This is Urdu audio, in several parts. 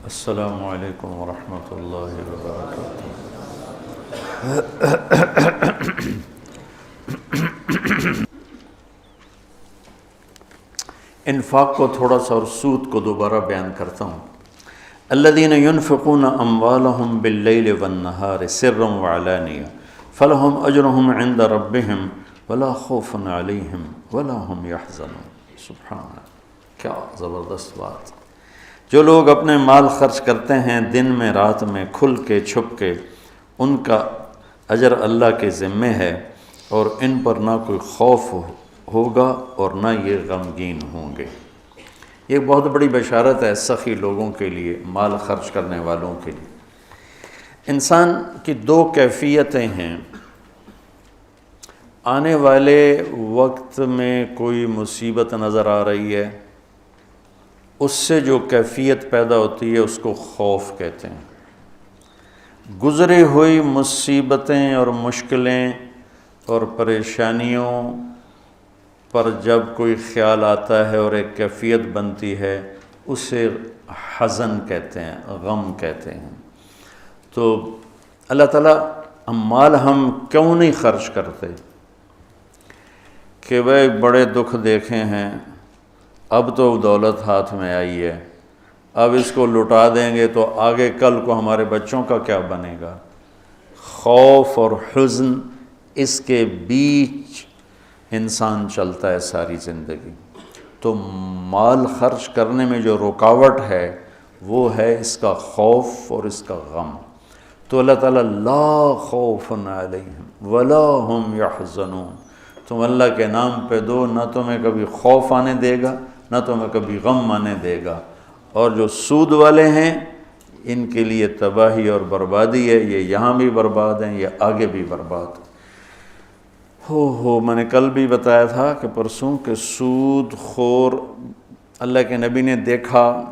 السلام علیکم ورحمۃ اللہ وبرکاتہ۔ انفاق کو تھوڑا سا اور سود کو دوبارہ بیان کرتا ہوں۔ الذین ينفقون اموالهم باللیل والنہار سرا وعلانیہ فلہم اجرہم عند ربہم ولا خوف علیہم ولا ہم یحزنون۔ سبحان اللہ، کیا زبردست بات۔ جو لوگ اپنے مال خرچ کرتے ہیں دن میں رات میں کھل کے چھپ کے، ان کا اجر اللہ کے ذمے ہے اور ان پر نہ کوئی خوف ہوگا اور نہ یہ غمگین ہوں گے۔ یہ بہت بڑی بشارت ہے سخی لوگوں کے لیے، مال خرچ کرنے والوں کے لیے۔ انسان کی دو کیفیتیں ہیں۔ آنے والے وقت میں کوئی مصیبت نظر آ رہی ہے، اس سے جو کیفیت پیدا ہوتی ہے اس کو خوف کہتے ہیں۔ گزری ہوئی مصیبتیں اور مشکلیں اور پریشانیوں پر جب کوئی خیال آتا ہے اور ایک کیفیت بنتی ہے، اسے حزن کہتے ہیں، غم کہتے ہیں۔ تو اللہ تعالیٰ مال ہم کیوں نہیں خرچ کرتے کہ بھئی بڑے دکھ دیکھے ہیں، اب تو دولت ہاتھ میں آئی ہے، اب اس کو لٹا دیں گے تو آگے کل کو ہمارے بچوں کا کیا بنے گا۔ خوف اور حزن، اس کے بیچ انسان چلتا ہے ساری زندگی۔ تو مال خرچ کرنے میں جو رکاوٹ ہے وہ ہے اس کا خوف اور اس کا غم۔ تو اللہ تعالیٰ لا خوف علیہم ولا ہم یحزنون، تم اللہ کے نام پہ دو، نہ تمہیں کبھی خوف آنے دے گا نہ تمہیں کبھی غم آنے دے گا۔ اور جو سود والے ہیں ان کے لیے تباہی اور بربادی ہے، یہ یہاں بھی برباد ہیں، یہ آگے بھی برباد۔ میں نے کل بھی بتایا تھا کہ پرسوں کہ سود خور اللہ کے نبی نے دیکھا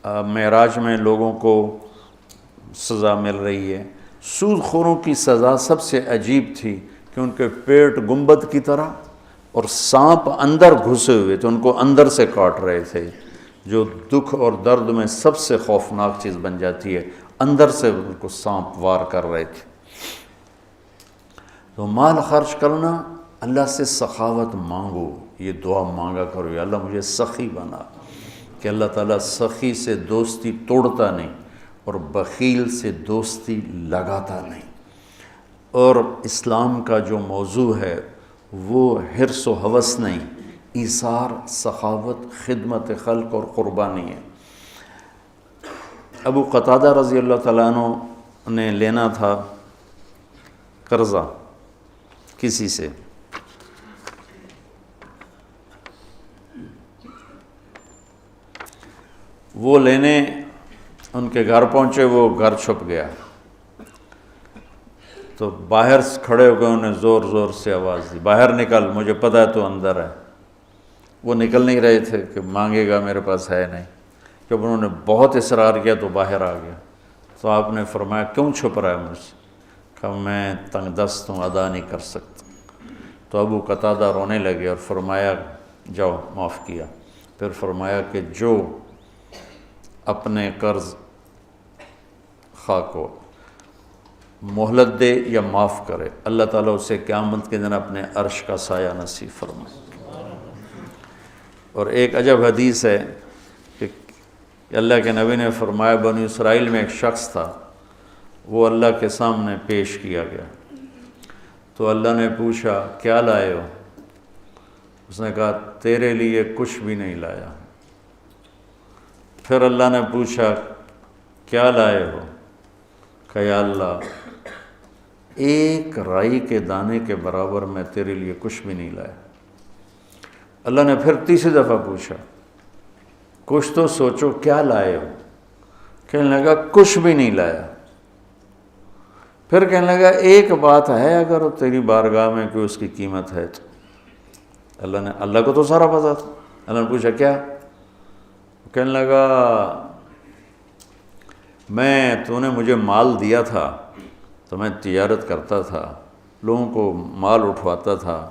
معراج میں لوگوں کو سزا مل رہی ہے۔ سود خوروں کی سزا سب سے عجیب تھی کہ ان کے پیٹ گنبد کی طرح اور سانپ اندر گھسے ہوئے تھے، ان کو اندر سے کاٹ رہے تھے، جو دکھ اور درد میں سب سے خوفناک چیز بن جاتی ہے، اندر سے ان کو سانپ وار کر رہے تھے۔ تو مال خرچ کرنا، اللہ سے سخاوت مانگو، یہ دعا مانگا کرو، یا اللہ مجھے سخی بنا، کہ اللہ تعالیٰ سخی سے دوستی توڑتا نہیں اور بخیل سے دوستی لگاتا نہیں۔ اور اسلام کا جو موضوع ہے وہ حرص و ہوس نہیں، ایثار، سخاوت، خدمت خلق اور قربانی ہے۔ ابو قتادہ رضی اللہ تعالیٰ عنہ نے لینا تھا قرضہ کسی سے، وہ لینے ان کے گھر پہنچے، وہ گھر چھپ گیا، تو باہر کھڑے ہو گئے، انہیں زور زور سے آواز دی، باہر نکل، مجھے پتہ ہے تو اندر ہے۔ وہ نکل نہیں رہے تھے کہ مانگے گا، میرے پاس ہے نہیں۔ جب انہوں نے بہت اصرار کیا تو باہر آ گیا، تو آپ نے فرمایا کیوں چھپ رہا ہے مجھ سے؟ کہ میں تنگ دست ہوں، ادا نہیں کر سکتا۔ تو ابو قتادہ رونے لگے اور فرمایا جاؤ، معاف کیا۔ پھر فرمایا کہ جو اپنے قرض خواہ کو مہلت دے یا معاف کرے، اللہ تعالیٰ اسے قیامت کے دن اپنے عرش کا سایہ نصیب فرمائے۔ اور ایک عجب حدیث ہے کہ اللہ کے نبی نے فرمایا بنی اسرائیل میں ایک شخص تھا، وہ اللہ کے سامنے پیش کیا گیا، تو اللہ نے پوچھا کیا لائے ہو؟ اس نے کہا تیرے لیے کچھ بھی نہیں لایا۔ پھر اللہ نے پوچھا کیا لائے ہو؟ کہ یا اللہ ایک رائی کے دانے کے برابر میں تیرے لیے کچھ بھی نہیں لایا۔ اللہ نے پھر تیسری دفعہ پوچھا کچھ تو سوچو کیا لائے ہو؟ کہنے لگا کچھ بھی نہیں لایا۔ پھر کہنے لگا ایک بات ہے اگر وہ تیری بارگاہ میں کوئی اس کی قیمت ہے تو۔ اللہ کو تو سارا پتہ تھا۔ اللہ نے پوچھا کیا؟ کہنے لگا تو نے مجھے مال دیا تھا تو میں تجارت کرتا تھا، لوگوں کو مال اٹھواتا تھا،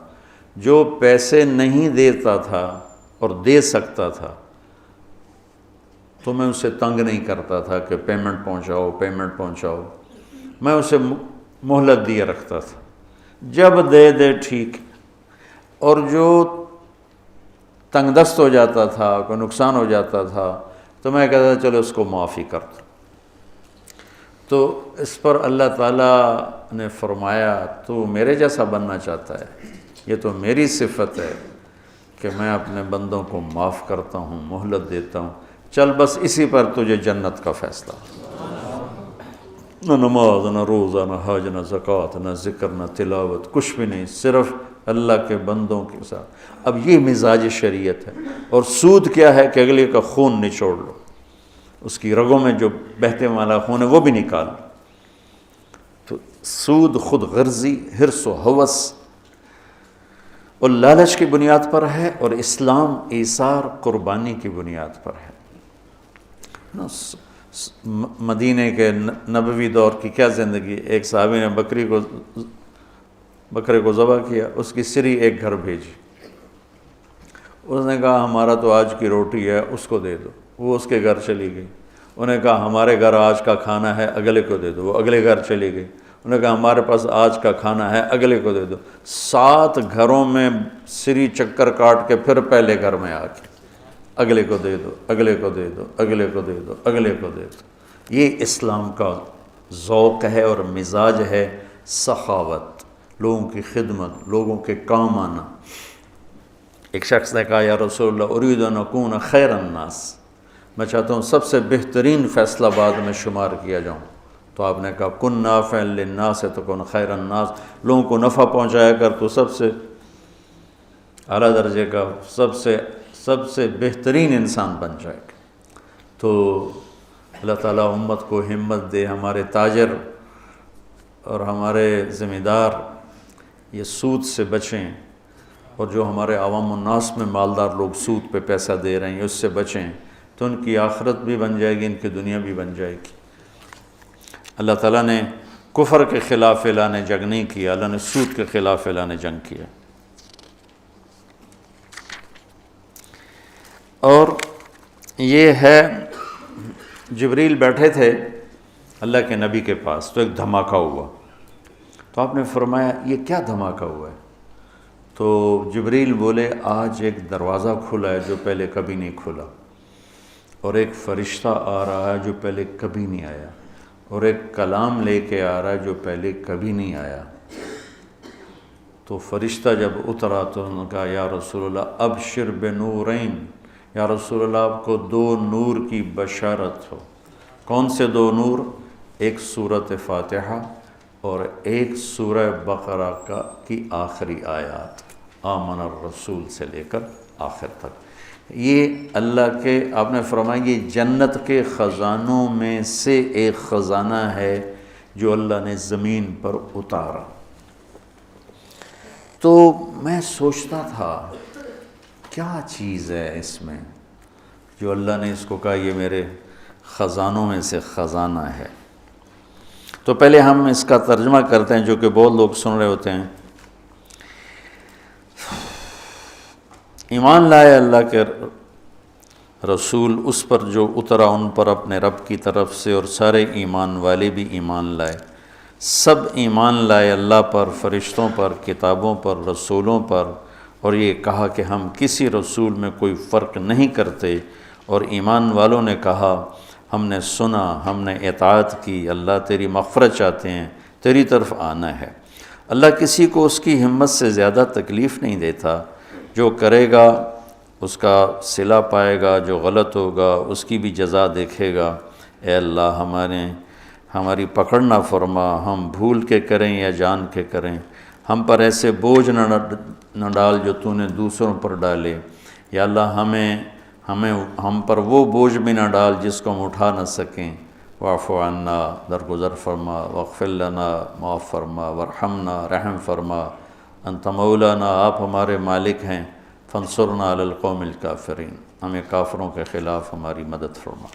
جو پیسے نہیں دیتا تھا اور دے سکتا تھا تو میں اسے تنگ نہیں کرتا تھا کہ پیمنٹ پہنچاؤ، میں اسے مہلت دیے رکھتا تھا، جب دے ٹھیک، اور جو تنگ دست ہو جاتا تھا، کوئی نقصان ہو جاتا تھا، تو میں کہتا تھا چلو اس کو معافی کر دو۔ تو اس پر اللہ تعالیٰ نے فرمایا تو میرے جیسا بننا چاہتا ہے، یہ تو میری صفت ہے کہ میں اپنے بندوں کو معاف کرتا ہوں، مہلت دیتا ہوں، چل بس اسی پر تجھے جنت کا فیصلہ۔ نہ نماز، نہ روزہ، نہ حج، نہ زکوٰۃ، نہ ذکر، نہ تلاوت، کچھ بھی نہیں، صرف اللہ کے بندوں کے ساتھ۔ اب یہ مزاج شریعت ہے۔ اور سود کیا ہے کہ اگلے کا خون نچوڑ لو، اس کی رگوں میں جو بہتے والا خون ہے وہ بھی نکال لو۔ تو سود خود غرضی، حرص و ہوس اور لالچ کی بنیاد پر ہے، اور اسلام ایثار، قربانی کی بنیاد پر ہے۔ مدینہ کے نبوی دور کی کیا زندگی، ایک صحابی نے بکرے کو ذبح کیا، اس کی سری ایک گھر بھیجی، اس نے کہا ہمارا تو آج کی روٹی ہے، اس کو دے دو، وہ اس کے گھر چلی گئی۔ انہوں نے کہا ہمارے گھر آج کا کھانا ہے، اگلے کو دے دو، وہ اگلے گھر چلی گئی۔ انہوں نے کہا ہمارے پاس آج کا کھانا ہے، اگلے کو دے دو۔ 7 گھروں میں سری چکر کاٹ کے پھر پہلے گھر میں آ کے اگلے کو دے دو، اگلے کو دے دو، اگلے کو دے دو، اگلے کو دے دو۔ یہ اسلام کا ذوق ہے اور مزاج ہے، سخاوت، لوگوں کی خدمت، لوگوں کے کام آنا۔ ایک شخص نے کہا یا رسول اللہ ارید ان اکون خیر الناس، میں چاہتا ہوں سب سے بہترین فیصلہ بعد میں شمار کیا جاؤں۔ تو آپ نے کہا کن نافعا للناس تکن خیر الناس، لوگوں کو نفع پہنچایا کر تو سب سے اعلیٰ درجے کا، سب سے بہترین انسان بن جائے گا۔ تو اللہ تعالیٰ امت کو ہمت دے، ہمارے تاجر اور ہمارے ذمہ دار یہ سود سے بچیں، اور جو ہمارے عوام الناس میں مالدار لوگ سود پہ پیسہ دے رہے ہیں اس سے بچیں، تو ان کی آخرت بھی بن جائے گی، ان کی دنیا بھی بن جائے گی۔ اللہ تعالیٰ نے کفر کے خلاف اعلان جنگ نہیں کیا، اللہ نے سود کے خلاف اعلان جنگ کیا۔ اور یہ ہے جبریل بیٹھے تھے اللہ کے نبی کے پاس، تو ایک دھماکہ ہوا، تو آپ نے فرمایا یہ کیا دھماکہ ہوا ہے؟ تو جبریل بولے آج ایک دروازہ کھلا ہے جو پہلے کبھی نہیں کھلا، اور ایک فرشتہ آ رہا ہے جو پہلے کبھی نہیں آیا، اور ایک کلام لے کے آ رہا ہے جو پہلے کبھی نہیں آیا۔ تو فرشتہ جب اترا تو انہوں نے کہا یا رسول اللہ ابشر بنورین، یا رسول اللہ آپ کو 2 نور کی بشارت ہو۔ کون سے 2 نور؟ ایک سورۃ فاتحہ اور ایک سورہ بقرہ کی آخری آیات، آمن الرسول سے لے کر آخر تک۔ یہ اللہ کے، آپ نے فرمایا یہ جنت کے خزانوں میں سے ایک خزانہ ہے جو اللہ نے زمین پر اتارا۔ تو میں سوچتا تھا کیا چیز ہے اس میں جو اللہ نے اس کو کہا یہ میرے خزانوں میں سے خزانہ ہے۔ تو پہلے ہم اس کا ترجمہ کرتے ہیں جو کہ بہت لوگ سن رہے ہوتے ہیں۔ ایمان لائے اللہ کے رسول اس پر جو اترا ان پر اپنے رب کی طرف سے، اور سارے ایمان والے بھی ایمان لائے، سب ایمان لائے اللہ پر، فرشتوں پر، کتابوں پر، رسولوں پر، اور یہ کہا کہ ہم کسی رسول میں کوئی فرق نہیں کرتے، اور ایمان والوں نے کہا ہم نے سنا، ہم نے اطاعت کی، اللہ تیری مغفرت چاہتے ہیں، تیری طرف آنا ہے۔ اللہ کسی کو اس کی ہمت سے زیادہ تکلیف نہیں دیتا، جو کرے گا اس کا صلہ پائے گا، جو غلط ہوگا اس کی بھی جزا دیکھے گا۔ اے اللہ ہماری پکڑ نہ فرما، ہم بھول کے کریں یا جان کے کریں، ہم پر ایسے بوجھ نہ ڈال جو تو نے دوسروں پر ڈالے، یا اللہ ہم پر وہ بوجھ بھی نہ ڈال جس کو ہم اٹھا نہ سکیں۔ واعف عنا، درگزر فرما، واغفر لنا، معاف فرما، وارحمنا، رحم فرما، انت مولانا، آپ ہمارے مالک ہیں، فانصرنا علی القوم الکافرین، ہمیں کافروں کے خلاف ہماری مدد فرما۔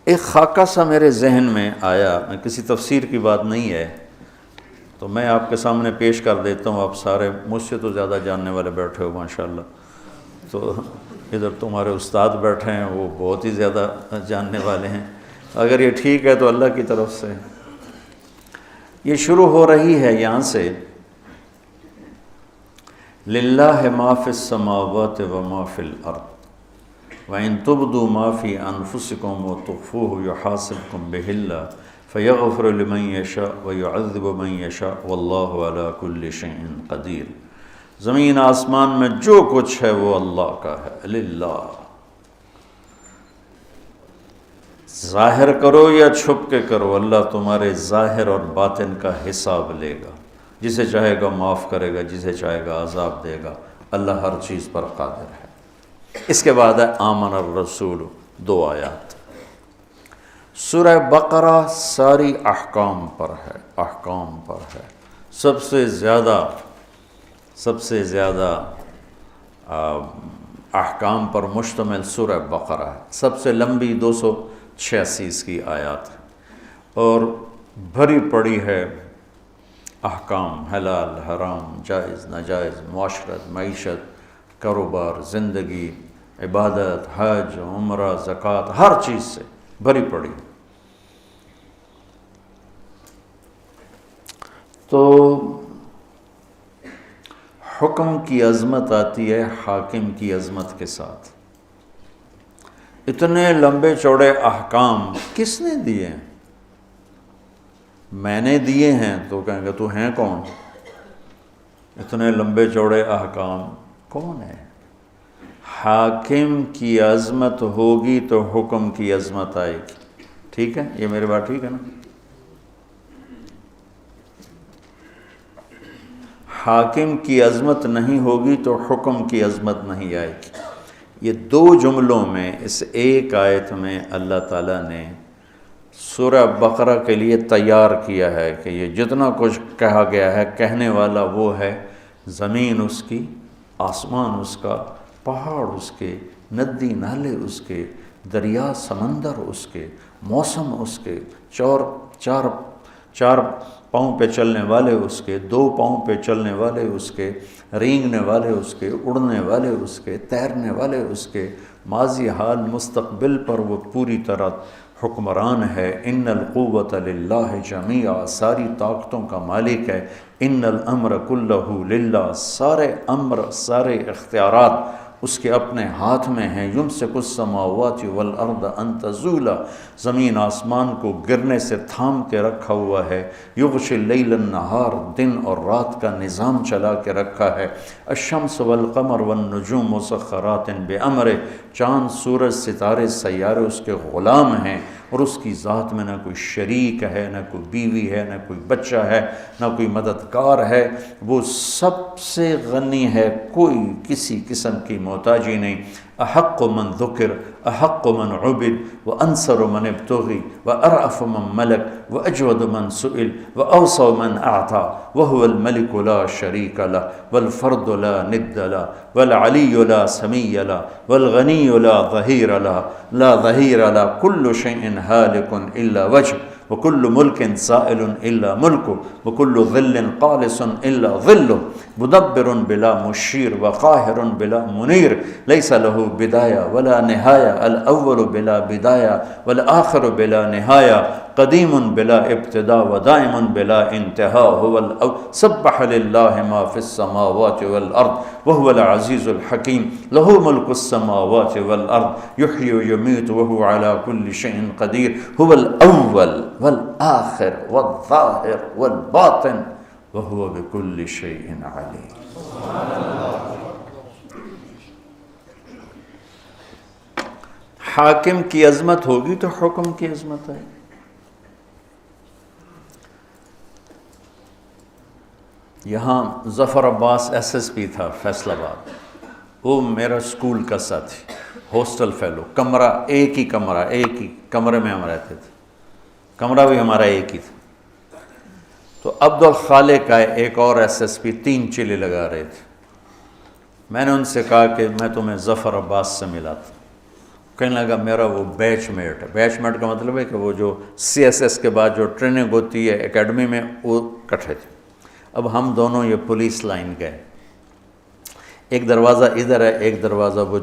ایک خاکہ سا میرے ذہن میں آیا، میں کسی تفسیر کی بات نہیں ہے تو میں آپ کے سامنے پیش کر دیتا ہوں، آپ سارے مجھ سے تو زیادہ جاننے والے بیٹھے ہو ماشاءاللہ۔ تو ادھر تمہارے استاد بیٹھے ہیں، وہ بہت ہی زیادہ جاننے والے ہیں، اگر یہ ٹھیک ہے تو اللہ کی طرف سے۔ یہ شروع ہو رہی ہے یہاں سے، للہ ما فی السماوات و ما فی الارض وَإِن تُبْدُوا مَا فِي أَنفُسِكُمْ وَتُخْفُوهُ يُحَاسِبْكُم بِهِ اللَّهُ فَيَغْفِرُ لِمَن يَشَاءُ وَيُعَذِّبُ مَن يَشَاءُ وَاللَّهُ عَلَى كُلِّ شَيْءٍ قَدِيرٌ۔ زمین آسمان میں جو کچھ ہے وہ اللہ کا ہے، للہ۔ ظاہر کرو یا چھپ کے کرو، اللہ تمہارے ظاہر اور باطن کا حساب لے گا، جسے چاہے گا معاف کرے گا، جسے چاہے گا عذاب دے گا، اللہ ہر چیز پر قادر ہے۔ اس کے بعد ہے آمن الرسول، 2 آیات۔ سورہ بقرہ ساری احکام پر ہے، احکام پر ہے، سب سے زیادہ احکام پر مشتمل سورہ بقرہ ہے، سب سے لمبی 286 اس کی آیات ہے، اور بھری پڑی ہے احکام، حلال حرام، جائز ناجائز، معاشرت، معیشت، کاروبار، زندگی، عبادت، حج، عمرہ، زکوٰۃ، ہر چیز سے بھری پڑی۔ تو حکم کی عظمت آتی ہے حاکم کی عظمت کے ساتھ۔ اتنے لمبے چوڑے احکام کس نے دیے ہیں؟ میں نے دیے ہیں تو کہیں گے تو ہیں کون؟ اتنے لمبے چوڑے احکام کون ہے؟ حاکم کی عظمت ہوگی تو حکم کی عظمت آئے گی۔ ٹھیک ہے، یہ میری بات ٹھیک ہے نا؟ حاکم کی عظمت نہیں ہوگی تو حکم کی عظمت نہیں آئے گی۔ یہ 2 جملوں میں، اس ایک آیت میں اللہ تعالیٰ نے سورہ بقرہ کے لیے تیار کیا ہے کہ یہ جتنا کچھ کہا گیا ہے، کہنے والا وہ ہے، زمین اس کی، آسمان اس کا، پہاڑ اس کے، ندی نالے اس کے، دریا سمندر اس کے، موسم اس کے، چار پاؤں پہ چلنے والے اس کے، 2 پاؤں پہ چلنے والے اس کے، رینگنے والے اس کے، اڑنے والے اس کے، تیرنے والے اس کے، ماضی حال مستقبل پر وہ پوری طرح حکمران ہے۔ ان القوۃ للہ جمیعا، ساری طاقتوں کا مالک ہے۔ ان الامر کلہ للہ، سارے امر، سارے اختیارات اس کے اپنے ہاتھ میں ہیں۔ یمسک السماوات والارض ان تزولا، زمین آسمان کو گرنے سے تھام کے رکھا ہوا ہے۔ یغشی اللیل النہار، دن اور رات کا نظام چلا کے رکھا ہے۔ الشمس والقمر والنجوم مسخرات بامرہ، چاند، سورج، ستارے، سیارے اس کے غلام ہیں، اور اس کی ذات میں نہ کوئی شریک ہے، نہ کوئی بیوی ہے، نہ کوئی بچہ ہے، نہ کوئی مددگار ہے۔ وہ سب سے غنی ہے، کوئی کسی قسم کی محتاجی نہیں۔ احق من ذکر، احق من عبد، وانصر من ابتغی، وارأف من ملک، واجود من سئل، واوسع من اعطى، وهو الملك لا شريك له، والفرد لا ند له، والعلي لا سمي له، والغني لا ظهير له، لا ظهير له، كل شيء هالك الا وجهه، وكل ملك زائل الا ملكه، وكل ظل قالص الا ظله، مدبر بلا مشير، وقاهر بلا منير، ليس له بداية ولا نهاية، الأول بلا بداية والآخر بلا نهاية، قديم بلا ابتداء ودائم بلا انتهاء، هو سبح لله ما في السماوات والأرض وهو العزيز الحكيم، له ملك السماوات والأرض، يحيي ويميت وهو على كل شيء قدير، هو الأول والآخر والظاهر والباطن، وهو بكل شيء عليم۔ حاکم کی عظمت ہوگی تو حکم کی عظمت ہے۔ یہاں ظفر عباس SSP تھا فیصل آباد، وہ میرا اسکول کا ساتھی، ہاسٹل فیلو، کمرہ ایک ہی کمرے میں ہم رہتے تھے، کمرہ بھی ہمارا ایک ہی تھا۔ تو عبد الخالق آئے، ایک اور SSP، 3 چلے لگا رہے تھے۔ میں نے ان سے کہا کہ میں تمہیں ظفر عباس سے ملاتا، کہنے لگا میرا وہ بیچ میٹ ہے۔ بیچ میٹ کا مطلب ہے کہ وہ جو CSS کے بعد جو ٹریننگ ہوتی ہے اکیڈمی میں، وہ کٹھے تھے۔ اب ہم دونوں یہ پولیس لائن گئے، ایک دروازہ ادھر ہے، ایک دروازہ وہ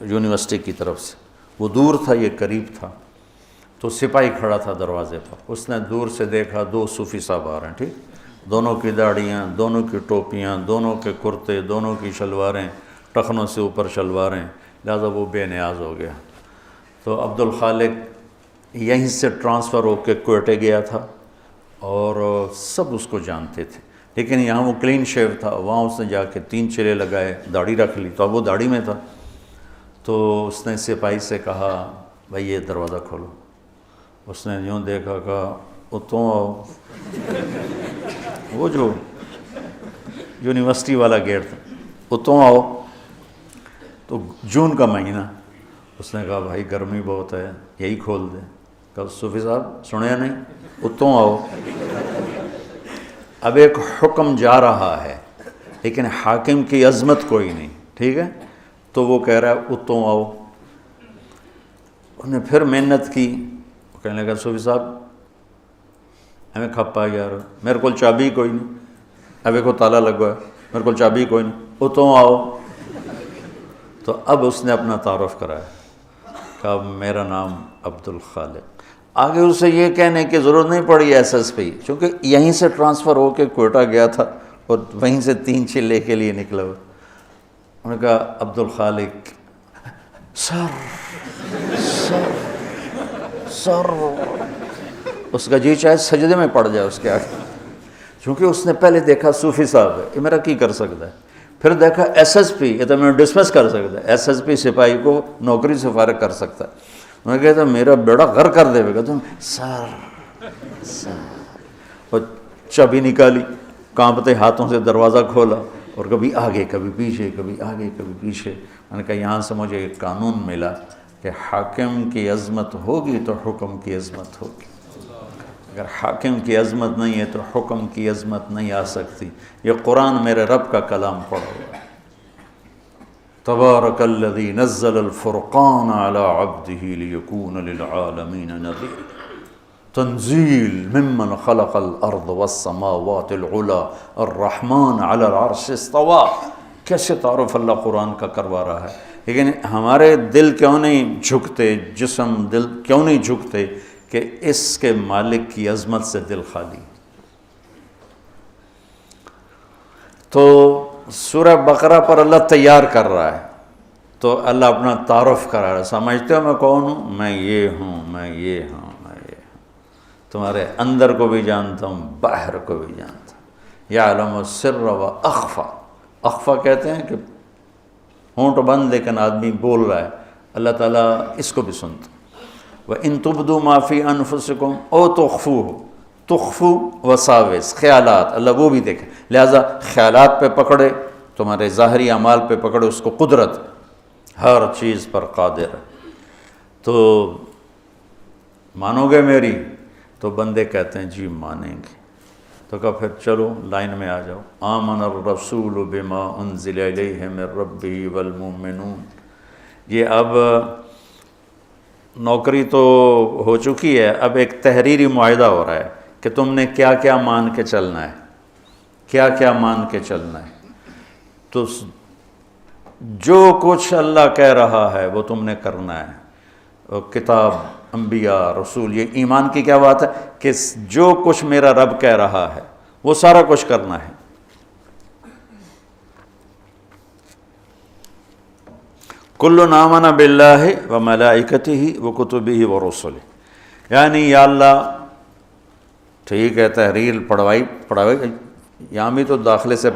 یونیورسٹی کی طرف سے، وہ دور تھا یہ قریب تھا، تو سپاہی کھڑا تھا دروازے پر، اس نے دور سے دیکھا 2 صوفی صاحب آ رہے ہیں، ٹھیک، دونوں کی داڑھیاں، دونوں کی ٹوپیاں، دونوں کے کرتے، دونوں کی شلواریں، ٹخنوں سے اوپر شلواریں، لہذا وہ بے نیاز ہو گیا۔ تو عبد الخالق یہیں سے ٹرانسفر ہو کے کوئٹے گیا تھا اور سب اس کو جانتے تھے، لیکن یہاں وہ کلین شیو تھا، وہاں اس نے جا کے 3 چلے لگائے، داڑھی رکھ لی، تو اب وہ داڑھی میں تھا۔ تو اس نے سپاہی سے کہا بھائی یہ دروازہ کھولو، اس نے یوں دیکھا، کہا اتوں آؤ، وہ جو یونیورسٹی والا گیٹ تھا، اتوں آؤ، تو جون کا مہینہ، اس نے کہا بھائی گرمی بہت ہے، یہی کھول دیں۔ کہا صوفی صاحب سنیا نہیں، اتوں آؤ۔ اب ایک حکم جا رہا ہے لیکن حاکم کی عظمت کوئی نہیں، ٹھیک ہے، تو وہ کہہ رہا ہے اتوں آؤ۔ انہوں نے پھر محنت کی، کہنے لگا صوفی صاحب ہمیں کھپا یار، میرے کو چابی کوئی نہیں، اب ایک تالا لگا ہے، میرے کو چابی کوئی نہیں، اتوں آؤ۔ تو اب اس نے اپنا تعارف کرایا، کہا میرا نام عبد الخالق۔ آگے اسے یہ کہنے کی ضرورت نہیں پڑی ایس ایس پی، چونکہ یہیں سے ٹرانسفر ہو کے کوئٹہ گیا تھا اور وہیں سے 3 چلے کے لیے نکلا ہوا۔ انہوں نے کہا عبد الخالق، سر اس کا جی چاہے سجدے میں پڑ جائے اس کے آگے، چونکہ اس نے پہلے دیکھا صوفی صاحب ہے، یہ میرا کی کر سکتا ہے، پھر دیکھا ایس ایس پی، یہ تو میں ڈسمس کر سکتا ہے، ایس ایس پی سپاہی کو نوکری سے فارغ کر سکتا ہے۔ میں کہتا میرا بیڑا غر کر دے گا، تم سر اور چابی نکالی، کانپتے ہاتھوں سے دروازہ کھولا اور کبھی آگے کبھی پیچھے، کبھی آگے کبھی پیچھے۔ میں نے کہا یہاں سے مجھے ایک قانون ملا کہ حاکم کی عظمت ہوگی تو حکم کی عظمت ہوگی، اگر حاکم کی عظمت نہیں ہے تو حکم کی عظمت نہیں آ سکتی۔ یہ قرآن میرے رب کا کلام پڑھو، تبارک الذی نزل الفرقان علی عبدہ لیکون للعالمین نذیر، تنزیل ممن خلق الارض والسماوات العلی الرحمن علی العرش استوی۔ کیسے تعارف اللہ قرآن کا کروا رہا ہے، لیکن ہمارے دل کیوں نہیں جھکتے، جسم دل کیوں نہیں جھکتے کہ اس کے مالک کی عظمت سے دل خالی۔ تو سورہ بقرہ پر اللہ تیار کر رہا ہے، تو اللہ اپنا تعارف کرا رہا ہے، سمجھتے ہو میں کون ہوں؟ میں یہ ہوں، میں یہ ہوں، میں یہ ہوں، تمہارے اندر کو بھی جانتا ہوں، باہر کو بھی جانتا ہوں، یعلم السر و اخفا۔ اخفا کہتے ہیں کہ ہونٹ بند لیکن آدمی بول رہا ہے، اللہ تعالیٰ اس کو بھی سنتا۔ وَإِن تُبْدُوا مَا فِي أَنفُسِكُمْ أَوْ تُخْفُوهُ، تخفو وساوس، خیالات، اللہ وہ بھی دیکھے، لہٰذا خیالات پہ پکڑے، تمہارے ظاہری اعمال پہ پکڑے، اس کو قدرت ہر چیز پر قادر ہے۔ تو مانو گے میری؟ تو بندے کہتے ہیں جی مانیں گے، تو کہا پھر چلو لائن میں آ جاؤ، آمن الرسول بما انزل الیہ من ربہ والمؤمنون۔ یہ اب نوکری تو ہو چکی ہے، اب ایک تحریری معاہدہ ہو رہا ہے کہ تم نے کیا کیا مان کے چلنا ہے، کیا کیا مان کے چلنا ہے۔ تو جو کچھ اللہ کہہ رہا ہے وہ تم نے کرنا ہے، کتاب، انبیاء، رسول، یہ ایمان کی کیا بات ہے کہ جو کچھ میرا رب کہہ رہا ہے وہ سارا کچھ کرنا ہے۔ کل آمن باللہ و ملائکتہ و کتبہ و رسلہ، یعنی یا اللہ ٹھیک ہے تحریر پڑھوائی یہاں بھی تو داخلے سے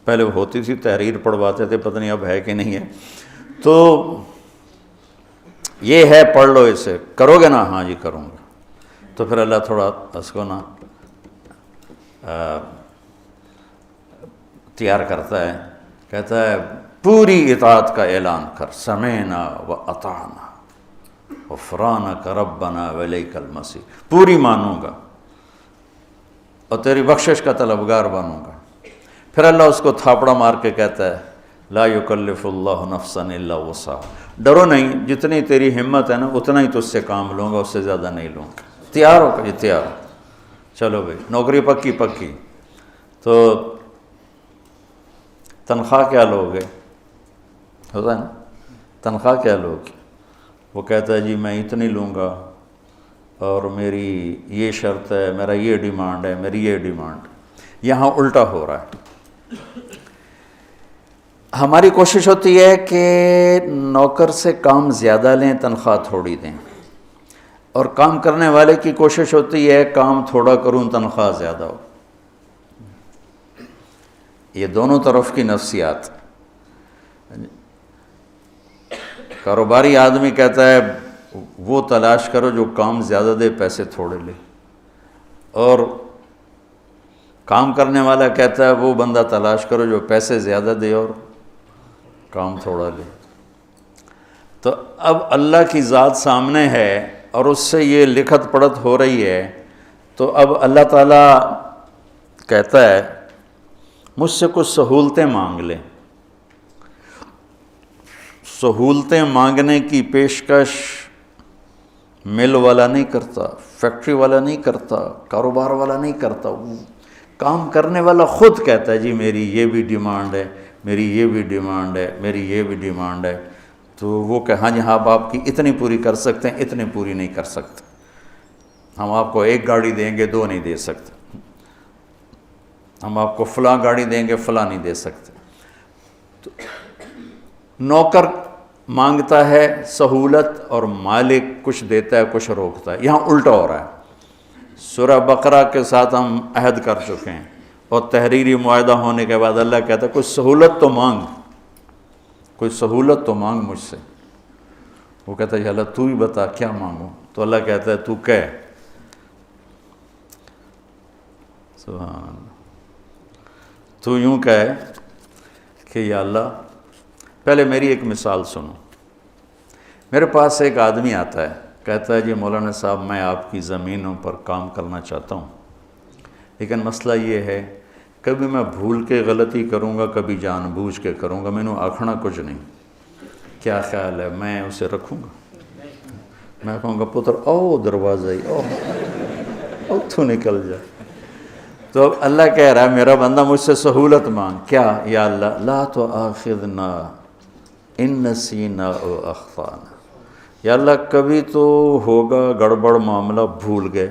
پہلے ہوتی تھی تحریر پڑھواتے تھے، پتہ نہیں اب ہے کہ نہیں ہے، تو یہ ہے پڑھ لو، اسے کرو گے نا؟ ہاں جی کروں گا۔ تو پھر اللہ تھوڑا اس کو نا تیار کرتا ہے، کہتا ہے پوری اطاعت کا اعلان کر، سمعنا و اطعنا غفرانک ربنا والیک المصیر، پوری مانوں گا اور تیری بخشش کا طلبگار بنوں گا۔ پھر اللہ اس کو تھاپڑا مار کے کہتا ہے لا یکلف اللہ نفسا الا وسعها، ڈرو نہیں، جتنی تیری ہمت ہے نا اتنا ہی تجھ سے کام لوں گا، اس سے زیادہ نہیں لوں گا، تیار ہو کہ تیار ہو، چلو بھائی نوکری پکی۔ تو تنخواہ کیا لوگے؟ ہوتا ہے نا، تنخواہ کیا لوگے؟ وہ کہتا ہے جی میں اتنی لوں گا اور میری یہ شرط ہے، میرا یہ ڈیمانڈ ہے، میری یہ ڈیمانڈ۔ یہاں الٹا ہو رہا ہے۔ ہماری کوشش ہوتی ہے کہ نوکر سے کام زیادہ لیں، تنخواہ تھوڑی دیں، اور کام کرنے والے کی کوشش ہوتی ہے کام تھوڑا کروں، تنخواہ زیادہ ہو۔ یہ دونوں طرف کی نفسیات۔ کاروباری آدمی کہتا ہے وہ تلاش کرو جو کام زیادہ دے، پیسے تھوڑے لے، اور کام کرنے والا کہتا ہے وہ بندہ تلاش کرو جو پیسے زیادہ دے اور کام تھوڑا لے۔ تو اب اللہ کی ذات سامنے ہے اور اس سے یہ لکھت پڑھت ہو رہی ہے، تو اب اللہ تعالیٰ کہتا ہے مجھ سے کچھ سہولتیں مانگ لیں۔ سہولتیں مانگنے کی پیشکش مل والا نہیں کرتا، فیکٹری والا نہیں کرتا، کاروبار والا نہیں کرتا، وہ کام کرنے والا خود کہتا ہے جی میری یہ بھی ڈیمانڈ ہے، میری یہ بھی ڈیمانڈ ہے، میری یہ بھی ڈیمانڈ ہے۔ تو وہ کہ ہاں جی ہاں آپ کی اتنی پوری کر سکتے ہیں، اتنی پوری نہیں کر سکتے، ہم آپ کو ایک گاڑی دیں گے، دو نہیں دے سکتے، ہم آپ کو فلاں گاڑی دیں گے، فلاں نہیں دے سکتے۔ تو نوکر مانگتا ہے سہولت اور مالک کچھ دیتا ہے، کچھ روکتا ہے۔ یہاں الٹا ہو رہا ہے۔ سورہ بقرہ کے ساتھ ہم عہد کر چکے ہیں، اور تحریری معاہدہ ہونے کے بعد اللہ کہتا ہے کوئی سہولت تو مانگ، کوئی سہولت تو مانگ مجھ سے۔ وہ کہتا ہے اللہ تو ہی بتا کیا مانگوں؟ تو اللہ کہتا ہے تو کہہ، سبحان اللہ، تو یوں کہے کہ یا اللہ، پہلے میری ایک مثال سنو۔ میرے پاس ایک آدمی آتا ہے، کہتا ہے جی مولانا صاحب میں آپ کی زمینوں پر کام کرنا چاہتا ہوں، لیکن مسئلہ یہ ہے کبھی میں بھول کے غلطی کروں گا، کبھی جان بوجھ کے کروں گا، میں نے آکھنا کچھ نہیں، کیا خیال ہے میں اسے رکھوں گا؟ میں کہوں گا پتر او دروازہ ہی او تو نکل جا۔ تو اللہ کہہ رہا ہے میرا بندہ مجھ سے سہولت مانگ، کیا؟ یا اللہ لا تؤاخذنا ان نسینا او اخطانا، یا اللہ کبھی تو ہوگا گڑبڑ معاملہ، بھول گئے،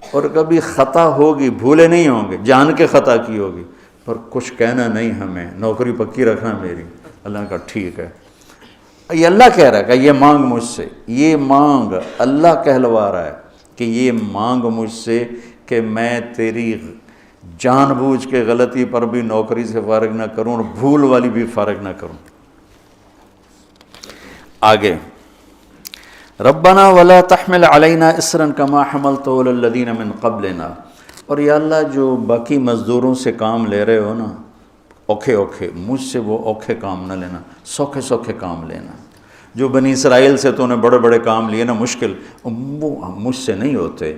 اور کبھی خطا ہوگی، بھولے نہیں ہوں گے، جان کے خطا کی ہوگی، پر کچھ کہنا نہیں ہمیں، نوکری پکی رکھنا میری۔ اللہ نے کہا ٹھیک ہے۔ یہ اللہ کہہ رہا ہے کہ یہ مانگ مجھ سے، یہ مانگ، اللہ کہلوا رہا ہے کہ یہ مانگ مجھ سے کہ میں تیری جان بوجھ کے غلطی پر بھی نوکری سے فارغ نہ کروں اور بھول والی بھی فارغ نہ کروں۔ آگے ربنا ولا تحمل علینا اصرا کما حملت علی الذین من قبلنا، اور یا اللہ جو باقی مزدوروں سے کام لے رہے ہو نا اوکھے اوکھے، مجھ سے وہ اوکھے کام نہ لینا، سوکھے سوکھے کام لینا۔ جو بنی اسرائیل سے تو نے بڑے بڑے کام لیے نا مشکل، وہ مجھ سے نہیں ہوتے،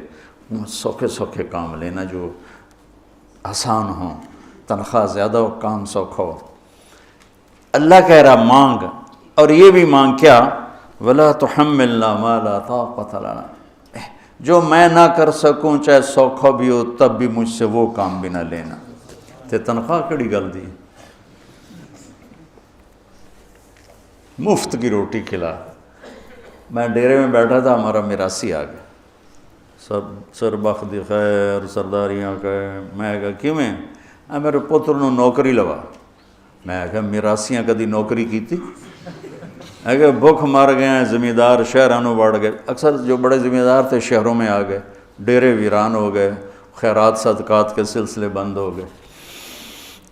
سوکھے سوکھے کام لینا جو آسان ہوں، تنخواہ زیادہ ہو، کام سوکھا ہو۔ اللہ کہہ رہا مانگ، اور یہ بھی مانگ کیا؟ وَلَا تُحَمِّلْنَا مَا لَا طَاقَةَ لَنَا، جو میں نہ کر سکوں چاہے سوکھا بھی ہو تب بھی مجھ سے وہ کام بھی نہ لینا۔ تے تنخواہ کڑی گل دی، مفت کی روٹی کھلا۔ میں ڈیرے میں بیٹھا تھا، ہمارا میراثی آ گیا، سب سر بخت دی خیر سرداریاں کہے، میں کہا کیویں؟ میرے پتر نو نوکری لوا۔ میں کہا میراسیاں کدی نوکری کیتی؟ کہ بھوک مار گئے ہیں، زمیندار شہرانوں بڑھ گئے، اکثر جو بڑے زمیندار تھے شہروں میں آ گئے، ڈیرے ویران ہو گئے، خیرات صدقات کے سلسلے بند ہو گئے۔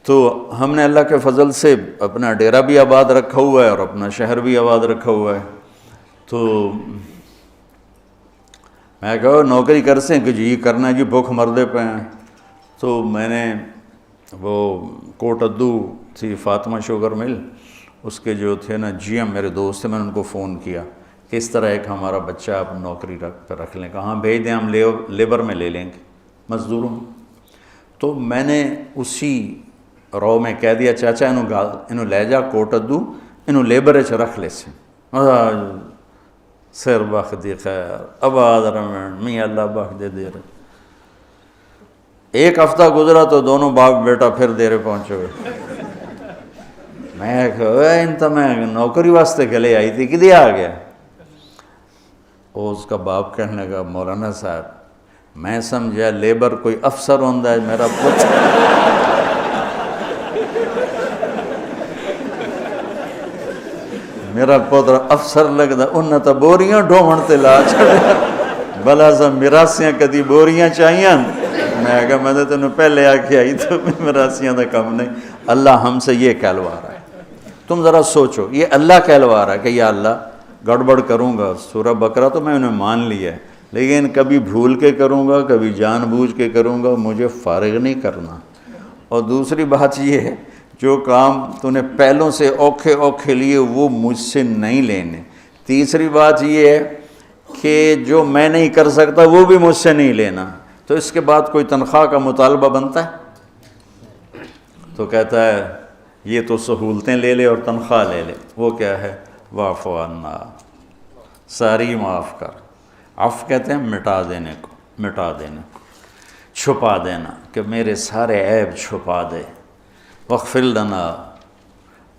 تو ہم نے اللہ کے فضل سے اپنا ڈیرہ بھی آباد رکھا ہوا ہے اور اپنا شہر بھی آباد رکھا ہوا ہے۔ تو میں کہا نوکری کر سیں کہ جی کرنا ہے جی، بھوک مردے پہ ہیں۔ تو میں نے وہ کوٹ ادو تھی فاطمہ شوگر مل، اس کے جو تھے نا جی ایم میرے دوست تھے، میں نے ان کو فون کیا کہ اس طرح ایک ہمارا بچہ آپ نوکری پہ رکھ لیں، کہاں بھیج دیں، ہم لیبر میں لے لیں گے، مزدوروں میں۔ تو میں نے اسی رو میں کہہ دیا چاچا انہوں لے جا کوٹ ادو، انہوں لیبر چ رکھ لے سے، سر بخ دی خیر آباد رمن میاں اللہ بخ دے دے رہے۔ ایک ہفتہ گزرا تو دونوں باپ بیٹا پھر دیرے پہنچے ہوئے۔ میں کہ میں نوکری واسطے گلے آئی تھی کدے آ گیا؟ اس کا باپ کہنے لگا مولانا صاحب میں سمجھا لیبر کوئی افسر ہوندا ہے، میرا پتر میرا پتر افسر لگدا، انہیں تو بوریاں ڈھومن تے لا چھڑیا، بلا سا مراسیاں کدی بوریاں چاہیاں؟ میں کہا میں تو تینوں پہلے آ کے آئی تو مراسیاں دا کم نہیں۔ اللہ ہم سے یہ کہلوا رہا ہے، تم ذرا سوچو، یہ اللہ کہلوا رہا ہے کہ یا اللہ گڑبڑ کروں گا، سورہ بقرہ تو میں انہیں مان لیا ہے، لیکن کبھی بھول کے کروں گا، کبھی جان بوجھ کے کروں گا، مجھے فارغ نہیں کرنا۔ اور دوسری بات یہ ہے جو کام تو نے پہلوں سے اوکھے اوکھے لیے وہ مجھ سے نہیں لینے۔ تیسری بات یہ ہے کہ جو میں نہیں کر سکتا وہ بھی مجھ سے نہیں لینا۔ تو اس کے بعد کوئی تنخواہ کا مطالبہ بنتا ہے؟ تو کہتا ہے یہ تو سہولتیں لے لے اور تنخواہ لے لے۔ وہ کیا ہے؟ واعف عنا، ساری معاف کر۔ عفو کہتے ہیں مٹا دینے کو، مٹا دینے کو، چھپا دینا، کہ میرے سارے عیب چھپا دے۔ واغفر لنا،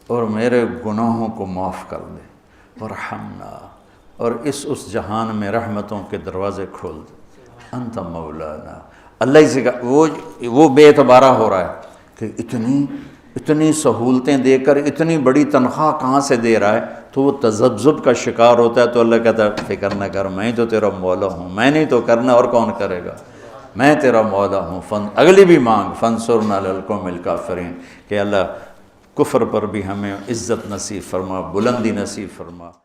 اور میرے گناہوں کو معاف کر دے۔ وارحمنا، اور اس جہان میں رحمتوں کے دروازے کھول دے۔ انت مولانا، اللہ ہی سے وہ بے اعتبارہ ہو رہا ہے کہ اتنی سہولتیں دے کر اتنی بڑی تنخواہ کہاں سے دے رہا ہے، تو وہ تذبذب کا شکار ہوتا ہے۔ تو اللہ کہتا ہے فکر نہ کر، میں تو تیرا مولا ہوں، میں نہیں تو کرنا اور کون کرے گا، میں تیرا مولا ہوں۔ اگلی بھی مانگ فانصرنا علی القوم الکافرین، کہ اللہ کفر پر بھی ہمیں عزت نصیب فرما، بلندی نصیب فرما۔